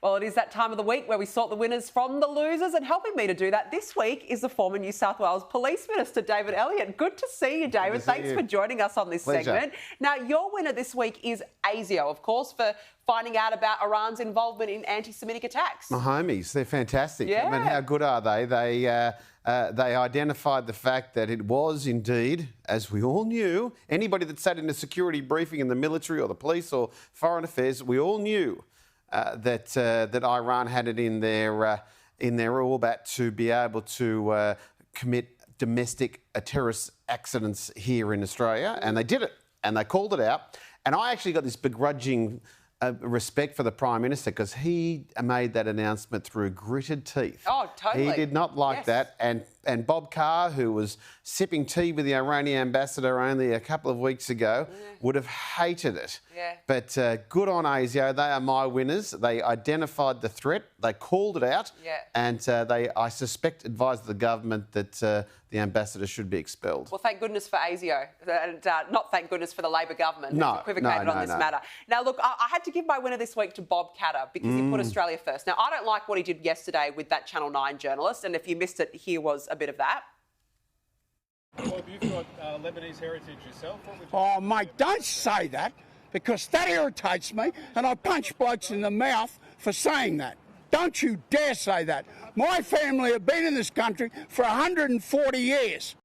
Well, it is that time of the week where we sort the winners from the losers, and helping me to do that this week is the former New South Wales Police Minister, David Elliott. Good to see you, David. Thanks for joining us on this segment. Now, your winner this week is ASIO, of course, for finding out about Iran's involvement in anti-Semitic attacks. My homies, they're fantastic. Yeah. I mean, how good are they? They identified the fact that it was indeed, as we all knew, anybody that sat in a security briefing in the military or the police or foreign affairs, we all knew that Iran had it in their orbit to be able to commit domestic terrorist accidents here in Australia, and they did it, and they called it out. And I actually got this begrudging respect for the Prime Minister because he made that announcement through gritted teeth. Oh, totally. He did not like that. And Bob Carr, who was sipping tea with the Iranian ambassador only a couple of weeks ago, would have hated it. Yeah. But good on ASIO. They are my winners. They identified the threat. They called it out. Yeah. And they, I suspect, advised the government that the ambassador should be expelled. Well, thank goodness for ASIO, and not thank goodness for the Labor government who's equivocated on this matter. Now, look, I had to give my winner this week to Bob Katter because he put Australia first. Now, I don't like what he did yesterday with that Channel 9 journalist, and if you missed it, here was a bit of that. Well, you've got Lebanese heritage yourself. Oh, mate, don't say that, because that irritates me, and I punch blokes in the mouth for saying that. Don't you dare say that. My family have been in this country for 140 years.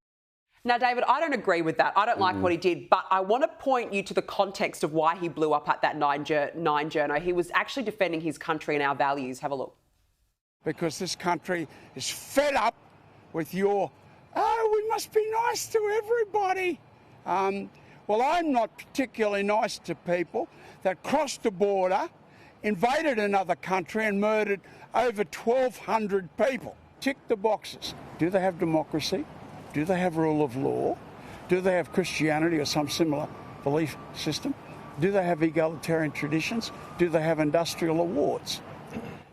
Now, David, I don't agree with that. I don't like what he did, but I want to point you to the context of why he blew up at that nine journo. He was actually defending his country and our values. Have a look. Because this country is fed up with your, oh, we must be nice to everybody. Well, I'm not particularly nice to people that crossed the border, invaded another country and murdered over 1,200 people. Tick the boxes. Do they have democracy? Do they have rule of law? Do they have Christianity or some similar belief system? Do they have egalitarian traditions? Do they have industrial awards?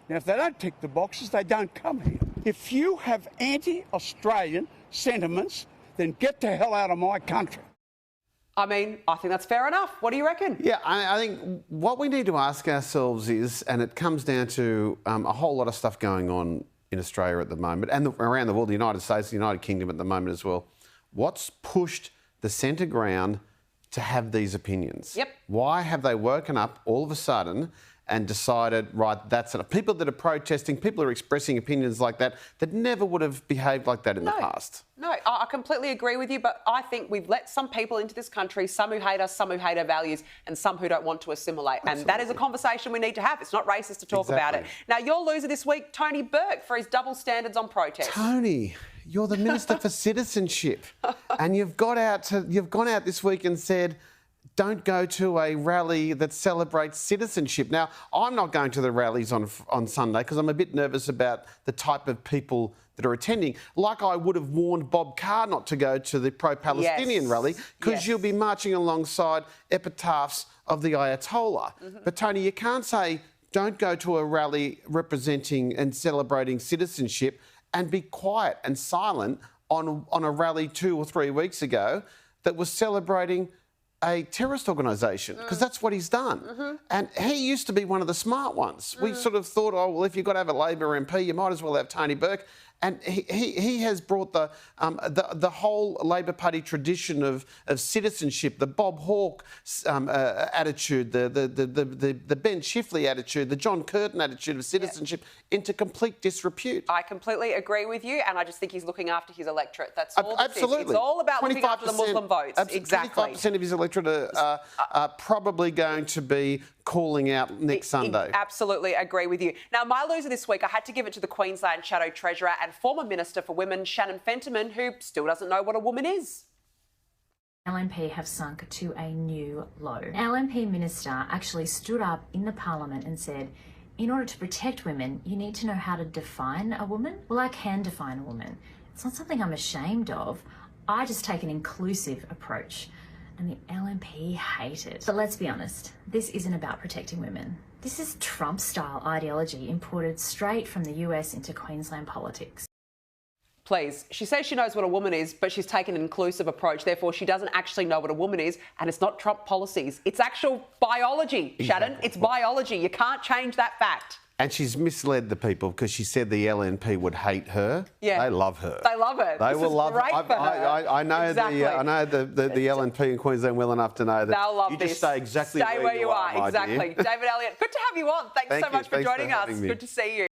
Now, if they don't tick the boxes, they don't come here. If you have anti-Australian sentiments, then get the hell out of my country. I mean, I think that's fair enough. What do you reckon? Yeah, I think what we need to ask ourselves is, and it comes down to a whole lot of stuff going on in Australia at the moment and around the world, the United States, the United Kingdom at the moment as well. What's pushed the centre ground to have these opinions? Yep. Why have they woken up all of a sudden and decided, right, that's it? People that are protesting, people are expressing opinions like that never would have behaved like that in the past. No, I completely agree with you, but I think we've let some people into this country, some who hate us, some who hate our values, and some who don't want to assimilate. Absolutely. And that is a conversation we need to have. It's not racist to talk about it. Now, your loser this week, Tony Burke, for his double standards on protest. Tony, you're the Minister for Citizenship, and you've gone out this week and said, don't go to a rally that celebrates citizenship. Now, I'm not going to the rallies on Sunday because I'm a bit nervous about the type of people that are attending. Like I would have warned Bob Carr not to go to the pro-Palestinian rally because you'll be marching alongside epitaphs of the Ayatollah. But, Tony, you can't say don't go to a rally representing and celebrating citizenship and be quiet and silent on a rally 2 or 3 weeks ago that was celebrating a terrorist organisation, because that's what he's done. And he used to be one of the smart ones. We sort of thought, oh, well, if you've got to have a Labor MP, you might as well have Tony Burke. And he has brought the whole Labor Party tradition of citizenship, the Bob Hawke attitude, the Ben Chifley attitude, the John Curtin attitude of citizenship into complete disrepute. I completely agree with you, and I just think he's looking after his electorate. That's all this Absolutely. is. It's all about looking after the Muslim votes. Exactly. 25% of his electorate are probably going to be calling out next Sunday. Absolutely agree with you. Now, my loser this week, I had to give it to the Queensland Shadow Treasurer and former Minister for Women, Shannon Fentiman, who still doesn't know what a woman is. LNP have sunk to a new low. An LNP minister actually stood up in the parliament and said, in order to protect women, you need to know how to define a woman. Well, I can define a woman. It's not something I'm ashamed of. I just take an inclusive approach. And the LNP hate it. But let's be honest, this isn't about protecting women. This is Trump-style ideology imported straight from the US into Queensland politics. Please. She says she knows what a woman is, but she's taken an inclusive approach. Therefore, she doesn't actually know what a woman is, and it's not Trump policies. It's actual biology, Shannon. It's biology. You can't change that fact. And she's misled the people because she said the LNP would hate her. Yeah. They love her. They love her. They This will is love great for her. I know Exactly. I know the LNP in Queensland well enough to know that They'll love you this. just stay exactly where you are. my Exactly. dear. David Elliott, good to have you on. Thanks so much for Thanks joining for us. having me. Good to see you.